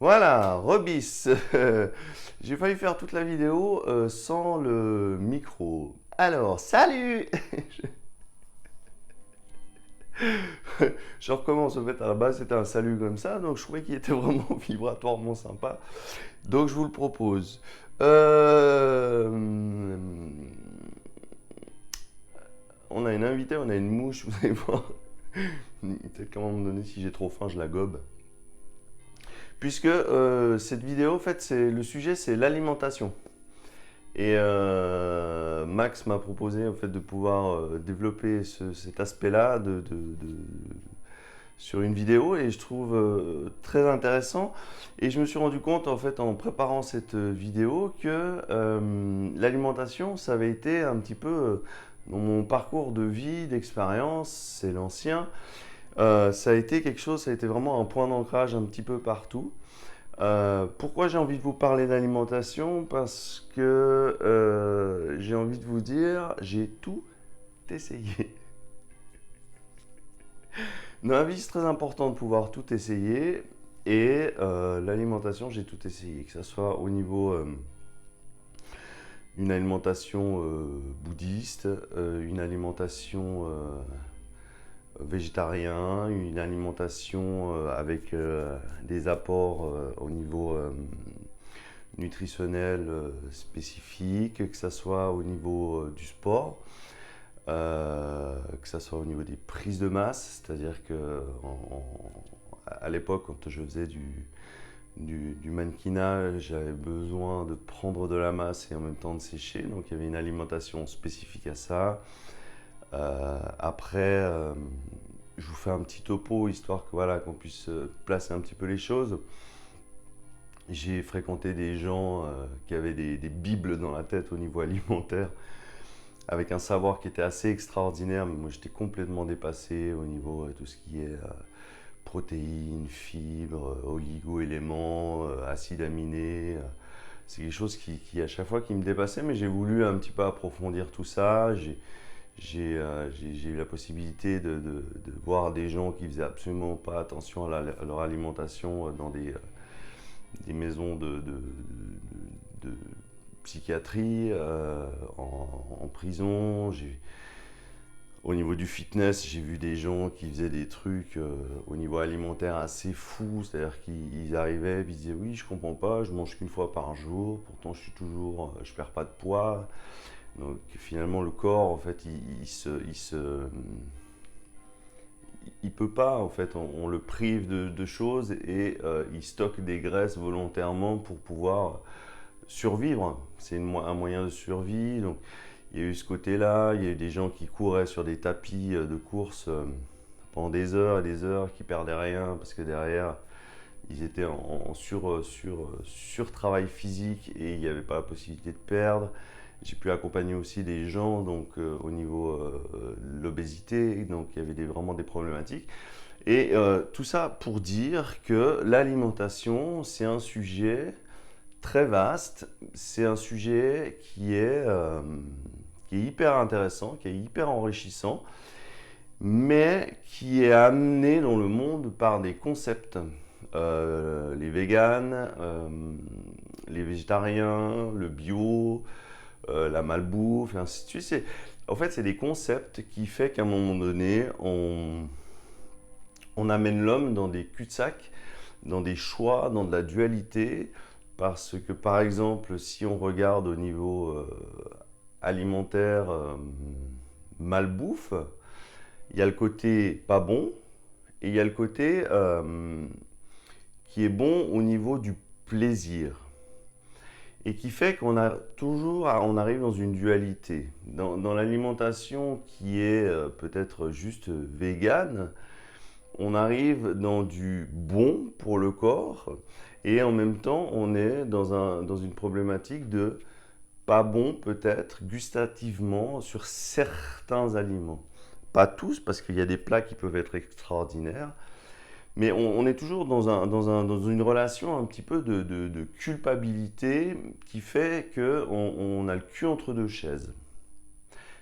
Voilà, rebis. J'ai failli faire toute la vidéo sans le micro. Alors, salut. Je recommence. En fait, à la base, c'était un salut comme ça, donc je trouvais qu'il était vraiment vibratoirement sympa. Donc, je vous le propose. Euh, On a une invitée, on a une mouche, vous allez voir. Peut-être qu'à un moment donné, si j'ai trop faim, je la gobe. Puisque cette vidéo, en fait, le sujet, c'est l'alimentation. Et Max m'a proposé en fait de pouvoir développer cet aspect-là sur une vidéo et je trouve très intéressant. Et je me suis rendu compte en fait en préparant cette vidéo que l'alimentation, ça avait été un petit peu dans mon parcours de vie, d'expérience, c'est l'ancien. Ça a été quelque chose, ça a été vraiment un point d'ancrage un petit peu partout. Pourquoi j'ai envie de vous parler d'alimentation? Parce que j'ai envie de vous dire, j'ai tout essayé. Dans la vie, c'est très important de pouvoir tout essayer. Et l'alimentation, j'ai tout essayé. Que ce soit au niveau d'une alimentation bouddhiste, une alimentation végétarien, une alimentation avec des apports au niveau nutritionnel spécifique, que ce soit au niveau du sport, que ce soit au niveau des prises de masse, c'est-à-dire que à l'époque, quand je faisais du mannequinat, j'avais besoin de prendre de la masse et en même temps de sécher, donc il y avait une alimentation spécifique à ça. Après, je vous fais un petit topo histoire que voilà qu'on puisse placer un petit peu les choses. J'ai fréquenté des gens qui avaient des bibles dans la tête au niveau alimentaire, avec un savoir qui était assez extraordinaire, mais moi j'étais complètement dépassé au niveau de tout ce qui est protéines, fibres, oligo-éléments, acides aminés. C'est quelque chose à chaque fois qui me dépassait, mais j'ai voulu un petit peu approfondir tout ça. J'ai eu la possibilité de voir des gens qui faisaient absolument pas attention à leur alimentation dans des maisons de psychiatrie, en prison. Au niveau du fitness, j'ai vu des gens qui faisaient des trucs au niveau alimentaire assez fous, c'est-à-dire qu'ils arrivaient, ils disaient oui, je comprends pas, je mange qu'une fois par jour, pourtant je perds pas de poids. Donc finalement le corps, en fait, il peut pas, en fait, on le prive de choses et il stocke des graisses volontairement pour pouvoir survivre. C'est un moyen de survie. Donc il y a eu ce côté-là, il y a eu des gens qui couraient sur des tapis de course pendant des heures et des heures, qui perdaient rien parce que derrière ils étaient sur travail physique et il n'y avait pas la possibilité de perdre. J'ai pu accompagner aussi des gens donc, au niveau de l'obésité, donc il y avait vraiment des problématiques. Et tout ça pour dire que l'alimentation, c'est un sujet très vaste, c'est un sujet qui est hyper intéressant, qui est hyper enrichissant, mais qui est amené dans le monde par des concepts. Les véganes, les végétariens, le bio, la malbouffe, et ainsi de suite. En fait, c'est des concepts qui font qu'à un moment donné, on amène l'homme dans des cul-de-sac, dans des choix, dans de la dualité. Parce que, par exemple, si on regarde au niveau alimentaire, malbouffe, il y a le côté pas bon et il y a le côté qui est bon au niveau du plaisir et qui fait on arrive dans une dualité. Dans l'alimentation qui est peut-être juste végane, on arrive dans du bon pour le corps et en même temps on est dans une problématique de pas bon peut-être gustativement sur certains aliments. Pas tous parce qu'il y a des plats qui peuvent être extraordinaires, mais on est toujours dans une relation un petit peu de culpabilité qui fait qu'on a le cul entre deux chaises.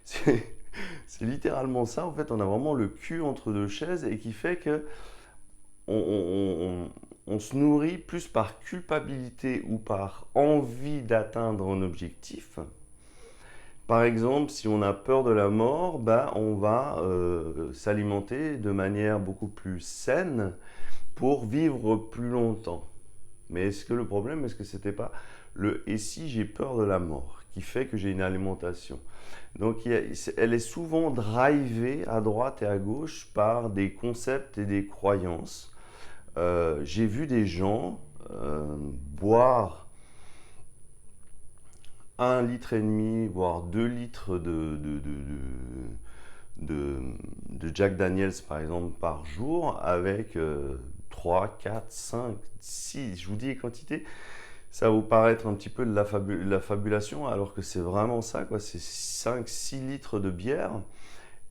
C'est c'est littéralement ça, en fait, on a vraiment le cul entre deux chaises et qui fait que on se nourrit plus par culpabilité ou par envie d'atteindre un objectif. Par exemple, si on a peur de la mort, bah, on va s'alimenter de manière beaucoup plus saine pour vivre plus longtemps. Mais est-ce que le problème, est-ce que c'était pas le et si j'ai peur de la mort qui fait que j'ai une alimentation? Donc elle est souvent drivée à droite et à gauche par des concepts et des croyances. J'ai vu des gens boire 1,5 litre, voire 2 litres de Jack Daniels, par exemple, par jour, avec 3, 4, 5, 6, je vous dis les quantités, ça va vous paraître un petit peu de la fabulation, alors que c'est vraiment ça, quoi. C'est 5, 6 litres de bière,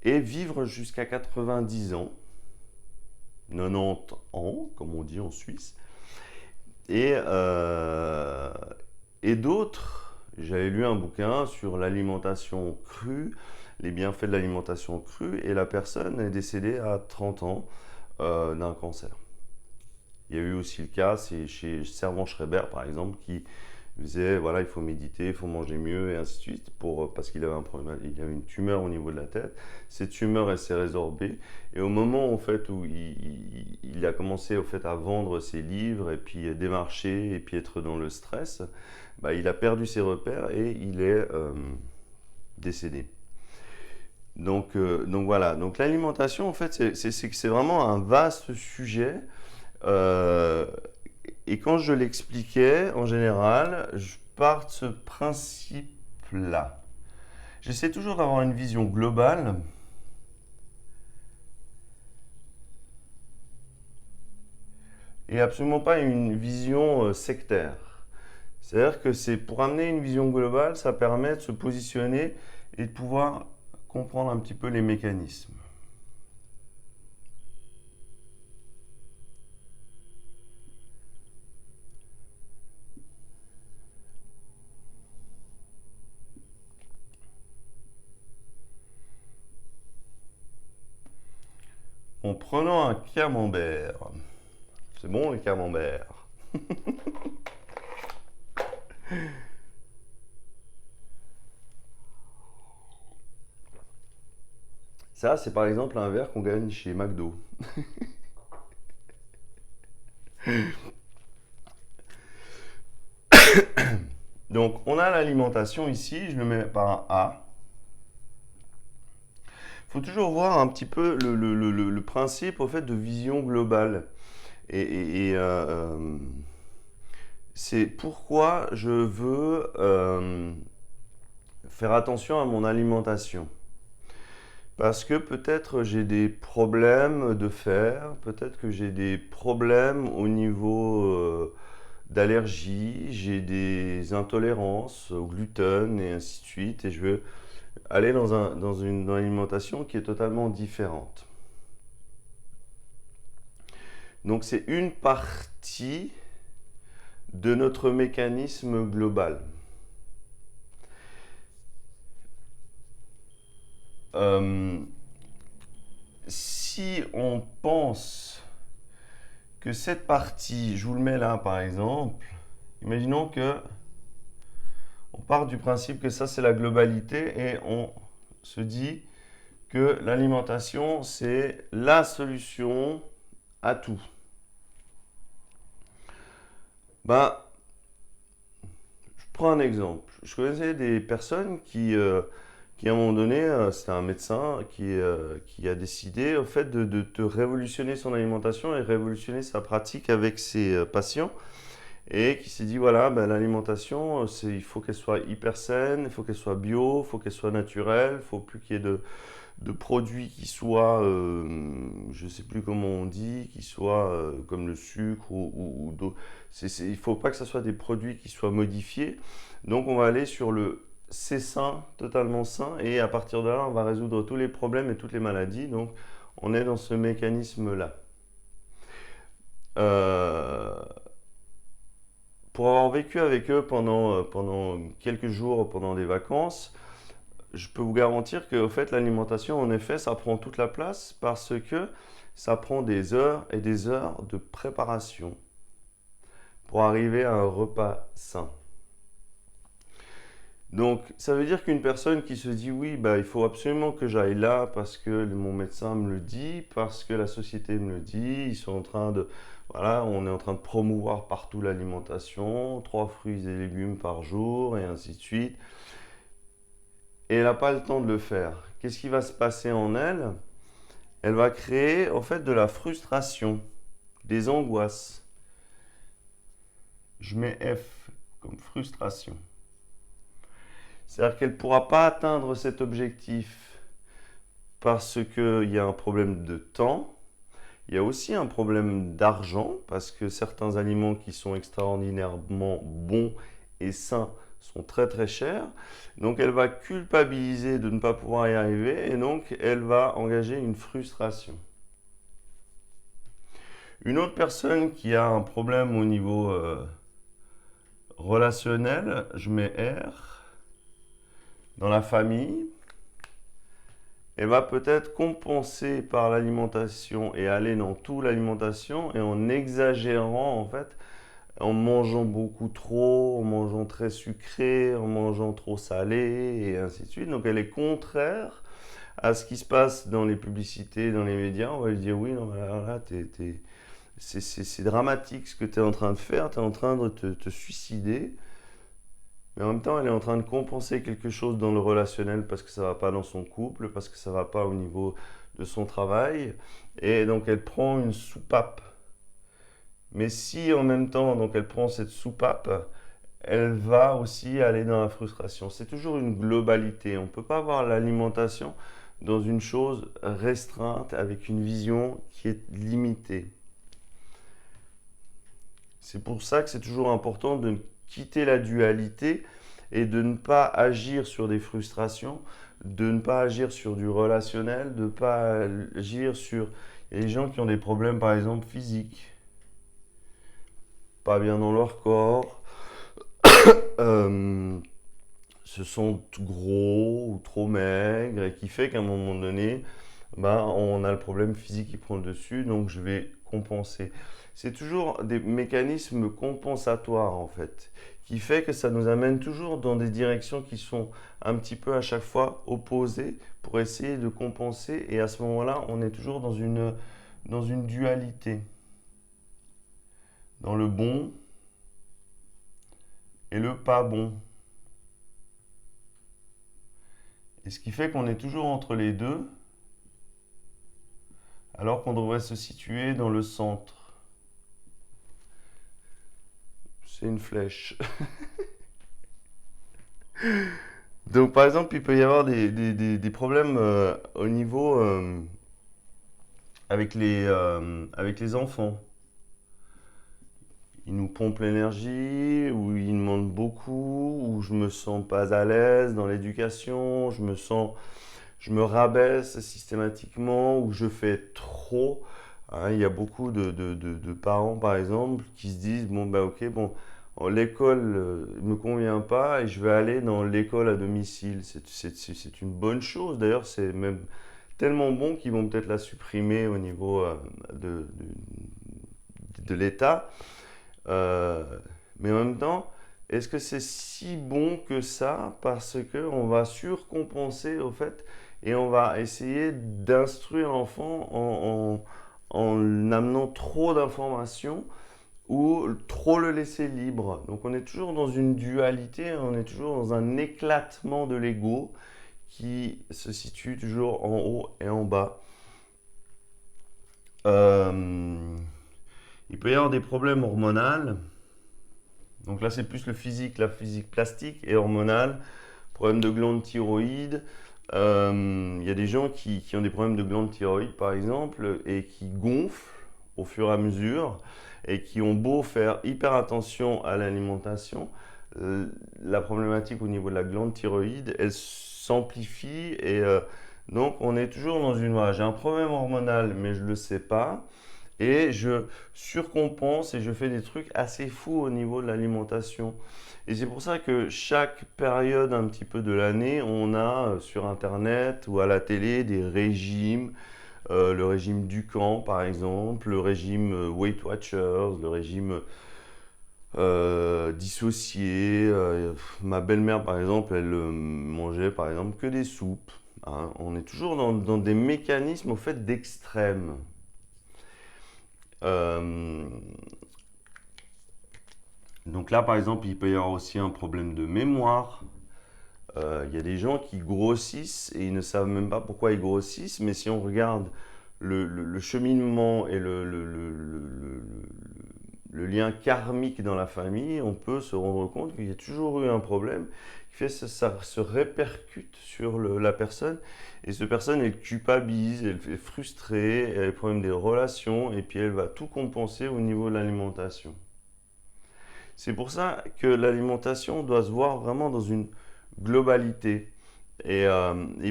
et vivre jusqu'à 90 ans, 90 ans, comme on dit en Suisse, et, euh, et d'autres, j'avais lu un bouquin sur l'alimentation crue, les bienfaits de l'alimentation crue, et la personne est décédée à 30 ans d'un cancer. Il y a eu aussi le cas, c'est chez Servan-Schreiber par exemple, qui disait voilà, il faut méditer, il faut manger mieux et ainsi de suite, parce qu'il avait un problème, il avait une tumeur au niveau de la tête. Cette tumeur, elle s'est résorbée, et au moment en fait où il a commencé au fait à vendre ses livres et puis démarcher et puis être dans le stress, bah, il a perdu ses repères et il est décédé. Donc voilà, donc l'alimentation en fait c'est vraiment un vaste sujet. Euh, et quand je l'expliquais, en général, je pars de ce principe-là. J'essaie toujours d'avoir une vision globale et absolument pas une vision sectaire. C'est-à-dire que c'est pour amener une vision globale, ça permet de se positionner et de pouvoir comprendre un petit peu les mécanismes. En prenant un camembert. C'est bon les camemberts. Ça, c'est par exemple un verre qu'on gagne chez McDo. Donc, on a l'alimentation ici, je le mets par un A. Il faut toujours voir un petit peu le principe au fait de vision globale. Et c'est pourquoi je veux faire attention à mon alimentation. Parce que peut-être j'ai des problèmes de fer, peut-être que j'ai des problèmes au niveau d'allergie, j'ai des intolérances au gluten et ainsi de suite, et je veux aller dans une alimentation qui est totalement différente. Donc c'est une partie de notre mécanisme global. Si on pense que cette partie, je vous le mets là par exemple, imaginons que on part du principe que ça c'est la globalité et on se dit que l'alimentation c'est la solution à tout. Ben, je prends un exemple. Je connaissais des personnes qui à un moment donné, c'était un médecin qui a décidé au fait de révolutionner son alimentation et révolutionner sa pratique avec ses patients. Et qui s'est dit voilà, ben, l'alimentation, il faut qu'elle soit hyper saine, il faut qu'elle soit bio, il faut qu'elle soit naturelle, il ne faut plus qu'il y ait de produits qui soient, je ne sais plus comment on dit, qui soient comme le sucre ou d'autres. Il ne faut pas que ce soit des produits qui soient modifiés. Donc on va aller sur le c'est sain, totalement sain, et à partir de là, on va résoudre tous les problèmes et toutes les maladies. Donc on est dans ce mécanisme-là. Euh, pour avoir vécu avec eux pendant quelques jours, pendant des vacances, je peux vous garantir que au fait, l'alimentation, en effet, ça prend toute la place parce que ça prend des heures et des heures de préparation pour arriver à un repas sain. Donc, ça veut dire qu'une personne qui se dit oui, bah, il faut absolument que j'aille là parce que mon médecin me le dit, parce que la société me le dit, ils sont en train de, voilà, on est en train de promouvoir partout l'alimentation, 3 fruits et légumes par jour et ainsi de suite. Et elle n'a pas le temps de le faire. Qu'est-ce qui va se passer en elle? Elle va créer en fait de la frustration, des angoisses. Je mets F comme frustration. C'est-à-dire qu'elle ne pourra pas atteindre cet objectif parce qu'il y a un problème de temps. Il y a aussi un problème d'argent parce que certains aliments qui sont extraordinairement bons et sains sont très très chers. Donc elle va culpabiliser de ne pas pouvoir y arriver et donc elle va engager une frustration. Une autre personne qui a un problème au niveau relationnel, je mets R, dans la famille, elle va peut-être compenser par l'alimentation et aller dans tout l'alimentation et en exagérant en fait, en mangeant beaucoup trop, en mangeant très sucré, en mangeant trop salé et ainsi de suite. Donc elle est contraire à ce qui se passe dans les publicités, dans les médias. On va lui dire oui, non, là, c'est dramatique ce que tu es en train de faire, tu es en train de te suicider. Mais en même temps, elle est en train de compenser quelque chose dans le relationnel parce que ça ne va pas dans son couple, parce que ça ne va pas au niveau de son travail. Et donc, elle prend une soupape. Mais si en même temps, donc elle prend cette soupape, elle va aussi aller dans la frustration. C'est toujours une globalité. On ne peut pas voir l'alimentation dans une chose restreinte avec une vision qui est limitée. C'est pour ça que c'est toujours important de quitter la dualité et de ne pas agir sur des frustrations, de ne pas agir sur du relationnel, de ne pas agir sur... Il y a des gens qui ont des problèmes par exemple physiques, pas bien dans leur corps, se sentent gros ou trop maigres et qui fait qu'à un moment donné, bah, on a le problème physique qui prend le dessus, donc je vais compenser. C'est toujours des mécanismes compensatoires en fait, qui fait que ça nous amène toujours dans des directions qui sont un petit peu à chaque fois opposées pour essayer de compenser et à ce moment-là, on est toujours dans une dualité, dans le bon et le pas bon. Et ce qui fait qu'on est toujours entre les deux, alors qu'on devrait se situer dans le centre. C'est une flèche. Donc par exemple, il peut y avoir des problèmes au niveau avec les enfants. Ils nous pompent l'énergie, ou ils demandent beaucoup, ou je me sens pas à l'aise dans l'éducation, je me rabaisse systématiquement, ou je fais trop. Hein, il y a beaucoup de parents, par exemple, qui se disent, bon, bah ok, bon, l'école ne me convient pas et je vais aller dans l'école à domicile. C'est une bonne chose. D'ailleurs, c'est même tellement bon qu'ils vont peut-être la supprimer au niveau de l'État. Euh, mais en même temps, est-ce que c'est si bon que ça? Parce qu'on va surcompenser au fait et on va essayer d'instruire l'enfant en amenant trop d'informations ou trop le laisser libre. Donc on est toujours dans une dualité, on est toujours dans un éclatement de l'ego qui se situe toujours en haut et en bas. Il peut y avoir des problèmes hormonaux. Donc là, c'est plus le physique, la physique plastique et hormonale. Problème de glande thyroïde. Il y a des gens qui ont des problèmes de glande thyroïde, par exemple, et qui gonflent au fur et à mesure, et qui ont beau faire hyper attention à l'alimentation. La problématique au niveau de la glande thyroïde, elle s'amplifie et donc on est toujours dans une... Voilà, j'ai un problème hormonal, mais je ne le sais pas. Et je surcompense et je fais des trucs assez fous au niveau de l'alimentation. Et c'est pour ça que chaque période un petit peu de l'année, on a sur Internet ou à la télé des régimes. Le régime Dukan par exemple, le régime Weight Watchers, le régime dissocié. Ma belle-mère par exemple, elle mangeait par exemple que des soupes, hein. On est toujours dans des mécanismes au fait d'extrême. Euh, donc là, par exemple, il peut y avoir aussi un problème de mémoire. Il y a des gens qui grossissent et ils ne savent même pas pourquoi ils grossissent, mais si on regarde le cheminement et le lien karmique dans la famille, on peut se rendre compte qu'il y a toujours eu un problème qui fait que ça se répercute sur la personne. Et cette personne, elle culpabilise, elle est frustrée, elle a des problèmes des relations, et puis elle va tout compenser au niveau de l'alimentation. C'est pour ça que l'alimentation doit se voir vraiment dans une globalité et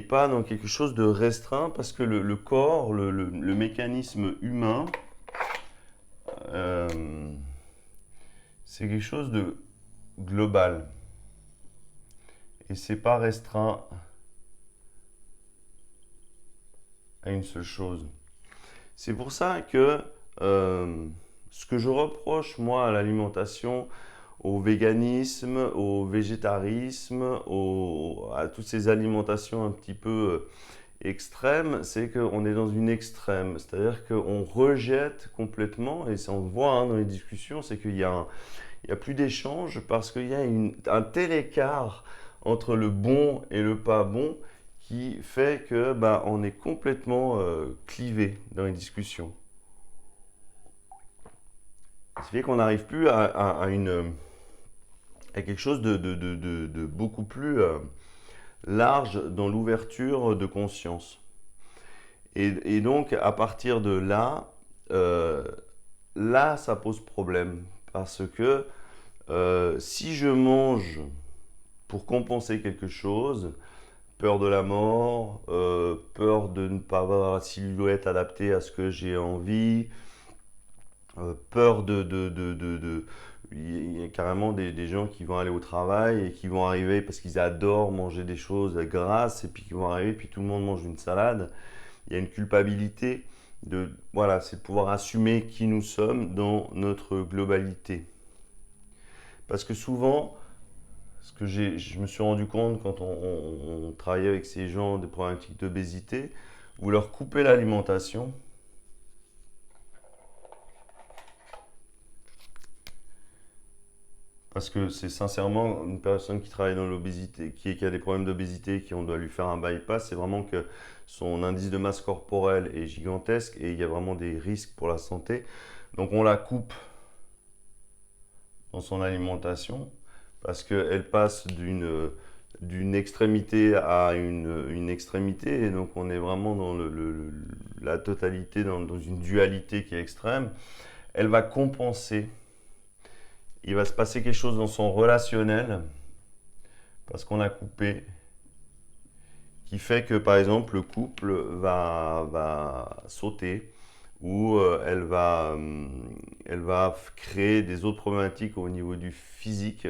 pas dans quelque chose de restreint parce que le corps, le mécanisme humain, euh, c'est quelque chose de global et c'est pas restreint à une seule chose. C'est pour ça que ce que je reproche moi à l'alimentation, au véganisme, au végétarisme, à toutes ces alimentations un petit peu extrêmes, c'est qu'on est dans une extrême. C'est-à-dire qu'on rejette complètement, et ça on le voit hein, dans les discussions, c'est qu'il y a, il y a plus d'échange parce qu'il y a un tel écart entre le bon et le pas bon qui fait que bah, on est complètement clivé dans les discussions. Ça fait qu'on n'arrive plus à quelque chose de beaucoup plus large dans l'ouverture de conscience. Et donc, à partir de là, euh, là, ça pose problème. Parce que si je mange pour compenser quelque chose, peur de la mort, peur de ne pas avoir la silhouette adaptée à ce que j'ai envie, peur il y a carrément des gens qui vont aller au travail et qui vont arriver parce qu'ils adorent manger des choses grasses et puis qui vont arriver puis tout le monde mange une salade. Il y a une culpabilité voilà, c'est de pouvoir assumer qui nous sommes dans notre globalité. Parce que souvent, ce que je me suis rendu compte quand on travaillait avec ces gens des problématiques d'obésité, vous leur coupez l'alimentation. Parce que c'est sincèrement une personne qui travaille dans l'obésité, qui a des problèmes d'obésité, qui on doit lui faire un bypass, c'est vraiment que son indice de masse corporelle est gigantesque et il y a vraiment des risques pour la santé. Donc on la coupe dans son alimentation parce qu'elle passe d'une extrémité à une extrémité et donc on est vraiment dans la totalité, dans une dualité qui est extrême. Elle va compenser. Il va se passer quelque chose dans son relationnel parce qu'on a coupé qui fait que par exemple le couple va sauter ou elle va créer des autres problématiques au niveau du physique.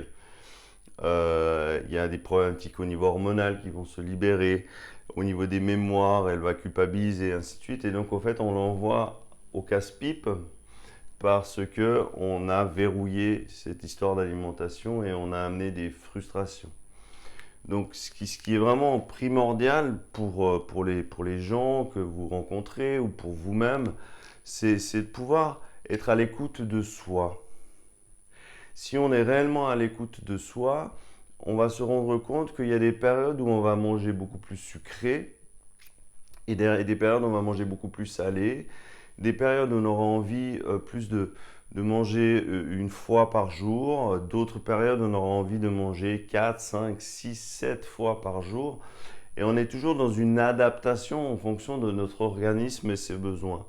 Il y a des problématiques au niveau hormonal qui vont se libérer. Au niveau des mémoires, elle va culpabiliser, et ainsi de suite. Et donc, en fait, on l'envoie au casse-pipe parce que on a verrouillé cette histoire d'alimentation et on a amené des frustrations. Donc, ce qui est vraiment primordial pour les gens que vous rencontrez ou pour vous-même, c'est de pouvoir être à l'écoute de soi. Si on est réellement à l'écoute de soi, on va se rendre compte qu'il y a des périodes où on va manger beaucoup plus sucré et des périodes où on va manger beaucoup plus salé, des périodes où on aura envie plus de manger une fois par jour, d'autres périodes où on aura envie de manger 4, 5, 6, 7 fois par jour. Et on est toujours dans une adaptation en fonction de notre organisme et ses besoins.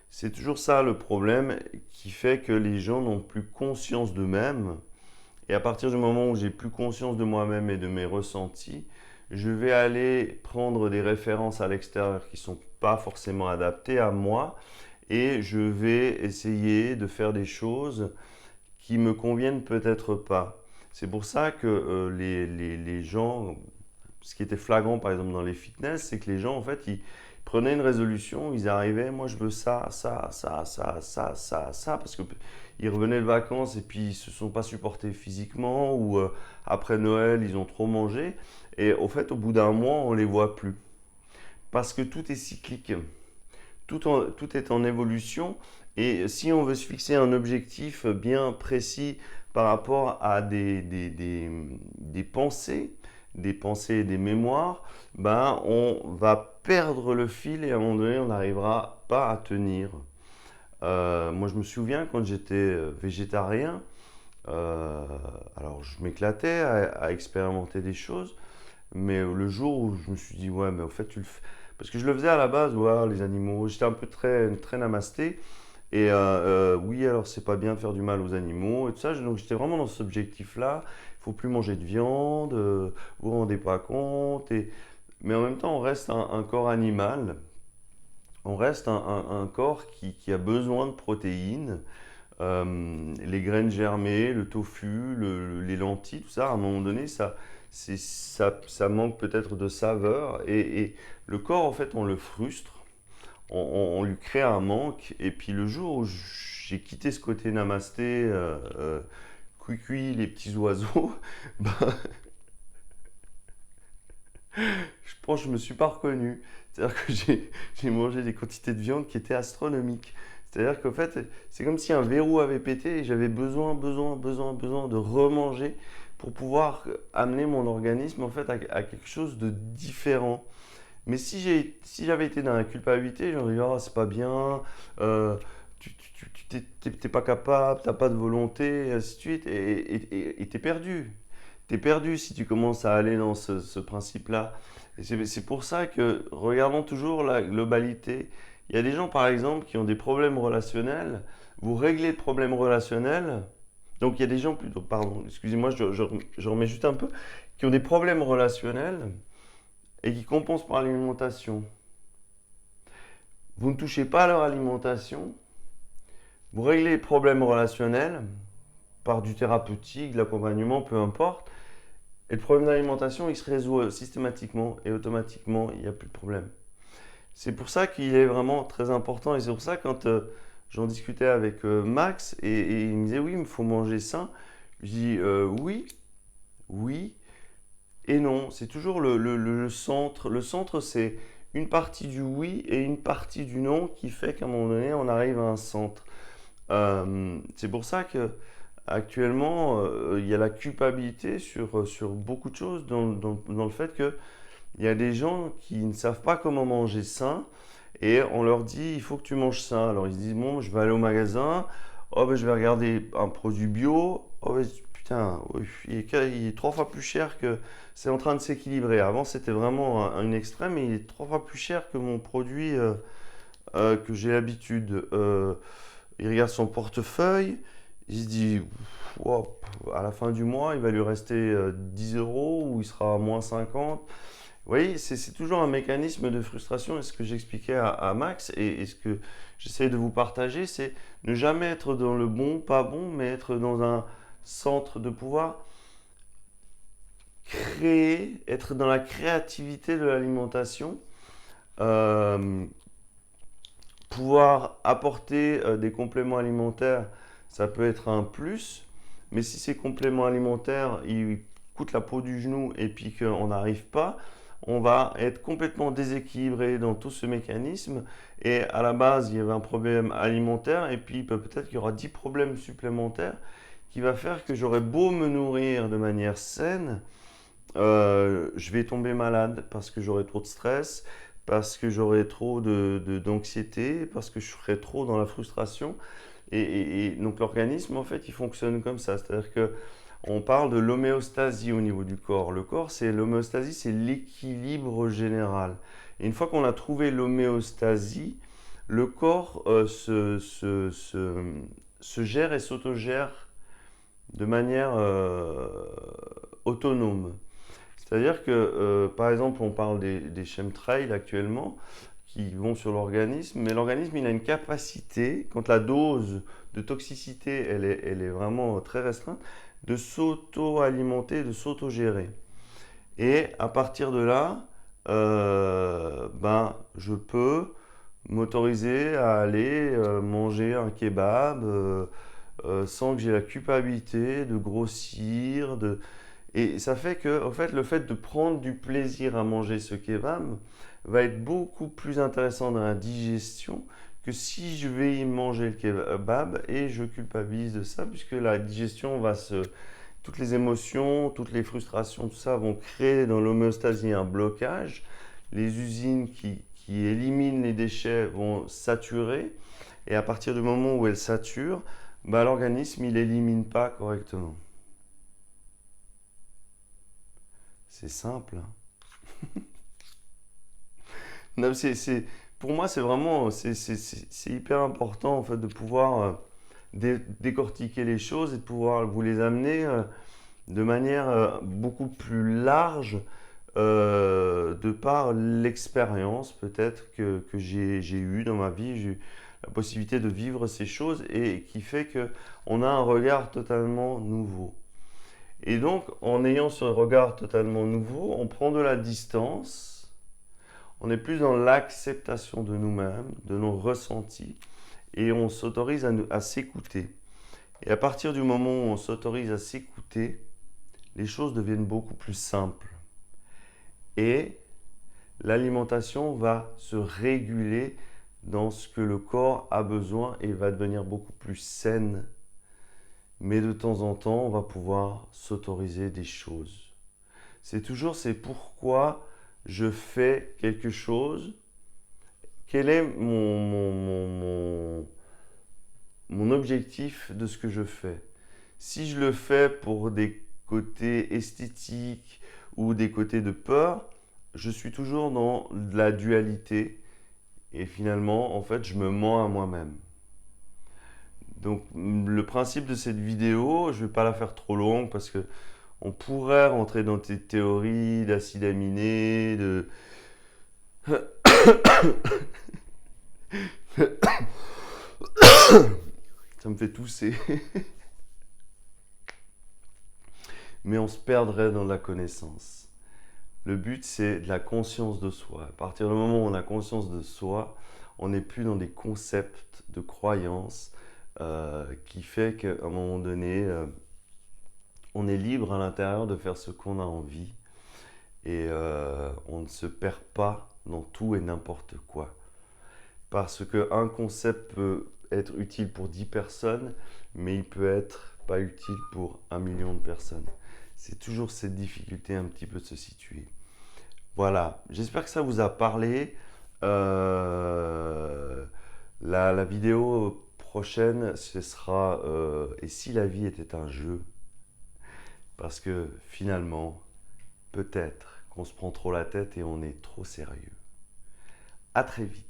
C'est toujours ça le problème qui fait que les gens n'ont plus conscience d'eux-mêmes. Et à partir du moment où j'ai plus conscience de moi-même et de mes ressentis, je vais aller prendre des références à l'extérieur qui ne sont pas forcément adaptées à moi et je vais essayer de faire des choses qui me conviennent peut-être pas. C'est pour ça que les gens, ce qui était flagrant par exemple dans les fitness, c'est que les gens en fait ils prenaient une résolution, ils arrivaient, moi je veux ça, ça, ça, ça, ça, ça, ça, parce que ils revenaient de vacances et puis ils se sont pas supportés physiquement ou après Noël ils ont trop mangé et au fait au bout d'un mois on les voit plus parce que tout est cyclique, tout est en évolution et si on veut se fixer un objectif bien précis par rapport à des pensées et des mémoires, ben on va perdre le fil et à un moment donné on n'arrivera pas à tenir. Moi je me souviens quand j'étais végétarien, euh, alors je m'éclatais à expérimenter des choses, mais le jour où je me suis dit, ouais, mais au fait, tu le fais. Parce que je le faisais à la base, ouais, les animaux, j'étais un peu très namasté. Et oui, alors c'est pas bien de faire du mal aux animaux et tout ça. Donc j'étais vraiment dans cet objectif-là. Il faut plus manger de viande, vous vous rendez pas compte. Mais en même temps, on reste un corps animal. On reste un corps qui a besoin de protéines. Les graines germées, le tofu, les lentilles, tout ça, à un moment donné, ça manque peut-être de saveur. Et le corps, en fait, on le frustre, on lui crée un manque. Et puis le jour où j'ai quitté ce côté namasté, cuicui, les petits oiseaux, ben, je pense que je me suis pas reconnu. C'est-à-dire que j'ai mangé des quantités de viande qui étaient astronomiques. C'est-à-dire qu'en fait, c'est comme si un verrou avait pété et j'avais besoin de remanger pour pouvoir amener mon organisme en fait à quelque chose de différent. Mais si j'avais été dans la culpabilité, j'aurais dit, oh, c'est pas bien, t'es pas capable, t'as pas de volonté, et ainsi de suite, et t'es perdu. T'es perdu si tu commences à aller dans ce principe-là. Et c'est pour ça que, regardons toujours la globalité. Il y a des gens, par exemple, qui ont des problèmes relationnels. Vous réglez le problème relationnel. Donc, il y a des gens plutôt, pardon, excusez-moi, je remets juste un peu, qui ont des problèmes relationnels et qui compensent par l'alimentation. Vous ne touchez pas à leur alimentation. Vous réglez les problèmes relationnels par du thérapeutique, de l'accompagnement, peu importe. Et le problème d'alimentation, il se résout systématiquement et automatiquement, il n'y a plus de problème. C'est pour ça qu'il est vraiment très important et c'est pour ça quand j'en discutais avec Max et il me disait oui, il me faut manger sain. Je dis oui, oui et non. C'est toujours le centre. Le centre, c'est une partie du oui et une partie du non qui fait qu'à un moment donné, on arrive à un centre. C'est pour ça que actuellement, il y a la culpabilité sur beaucoup de choses dans le fait que il y a des gens qui ne savent pas comment manger sain et on leur dit il faut que tu manges sain. Alors ils se disent bon, je vais aller au magasin, oh, ben, je vais regarder un produit bio, oh, ben, putain, il est 3 fois plus cher que. C'est en train de s'équilibrer. Avant c'était vraiment une extrême, mais il est 3 fois plus cher que mon produit que j'ai l'habitude. Il regarde son portefeuille, il se dit wow, à la fin du mois il va lui rester 10 euros ou il sera à moins 50. Vous voyez, c'est toujours un mécanisme de frustration et ce que j'expliquais à Max et ce que j'essaie de vous partager, c'est ne jamais être dans le bon, pas bon, mais être dans un centre de pouvoir, créer, être dans la créativité de l'alimentation, euh, pouvoir apporter des compléments alimentaires, ça peut être un plus, mais si ces compléments alimentaires, ils coûtent la peau du genou et puis qu'on n'arrive pas, on va être complètement déséquilibré dans tout ce mécanisme. Et à la base, il y avait un problème alimentaire et puis peut-être qu'il y aura 10 problèmes supplémentaires qui va faire que j'aurai beau me nourrir de manière saine, je vais tomber malade parce que j'aurai trop de stress, parce que j'aurai trop d'anxiété, parce que je serai trop dans la frustration. Et donc l'organisme, en fait, il fonctionne comme ça. C'est-à-dire que on parle de l'homéostasie au niveau du corps. Le corps, c'est l'homéostasie, c'est l'équilibre général. Et une fois qu'on a trouvé l'homéostasie, le corps se gère et s'autogère de manière autonome. C'est-à-dire que, par exemple, on parle des chemtrails actuellement, qui vont sur l'organisme, mais l'organisme, il a une capacité, quand la dose de toxicité, elle est vraiment très restreinte, de s'auto-alimenter, de s'auto-gérer. Et à partir de là, je peux m'autoriser à aller manger un kebab sans que j'ai la culpabilité de grossir. Et ça fait que, en fait, le fait de prendre du plaisir à manger ce kebab va être beaucoup plus intéressant dans la digestion que si je vais y manger le kebab et je culpabilise de ça, puisque la digestion va se... Toutes les émotions, toutes les frustrations, tout ça vont créer dans l'homéostasie un blocage. Les usines qui éliminent les déchets vont saturer. Et à partir du moment où elles saturent, l'organisme il élimine pas correctement. C'est simple. Hein. Non, pour moi, c'est vraiment c'est hyper important en fait, de pouvoir décortiquer les choses et de pouvoir vous les amener de manière beaucoup plus large de par l'expérience peut-être que j'ai eue dans ma vie. J'ai eu la possibilité de vivre ces choses et qui fait qu'on a un regard totalement nouveau. Et donc, en ayant ce regard totalement nouveau, on prend de la distance, on est plus dans l'acceptation de nous-mêmes, de nos ressentis, et on s'autorise à s'écouter. Et à partir du moment où on s'autorise à s'écouter, les choses deviennent beaucoup plus simples. Et l'alimentation va se réguler dans ce que le corps a besoin et va devenir beaucoup plus saine. Mais de temps en temps, on va pouvoir s'autoriser des choses. C'est pourquoi je fais quelque chose. Quel est mon objectif de ce que je fais? Si je le fais pour des côtés esthétiques ou des côtés de peur, je suis toujours dans la dualité. Et finalement, en fait, je me mens à moi-même. Donc, le principe de cette vidéo, je ne vais pas la faire trop longue parce que on pourrait rentrer dans tes théories d'acides aminés, de... Ça me fait tousser. Mais on se perdrait dans la connaissance. Le but, c'est de la conscience de soi. À partir du moment où on a conscience de soi, on n'est plus dans des concepts de croyances qui fait qu'à un moment donné, on est libre à l'intérieur de faire ce qu'on a envie et on ne se perd pas dans tout et n'importe quoi. Parce qu'un concept peut être utile pour 10 personnes, mais il peut être pas utile pour 1 million de personnes. C'est toujours cette difficulté un petit peu de se situer. Voilà, j'espère que ça vous a parlé. La vidéo prochaine, ce sera et si la vie était un jeu? Parce que finalement, peut-être qu'on se prend trop la tête et on est trop sérieux. À très vite.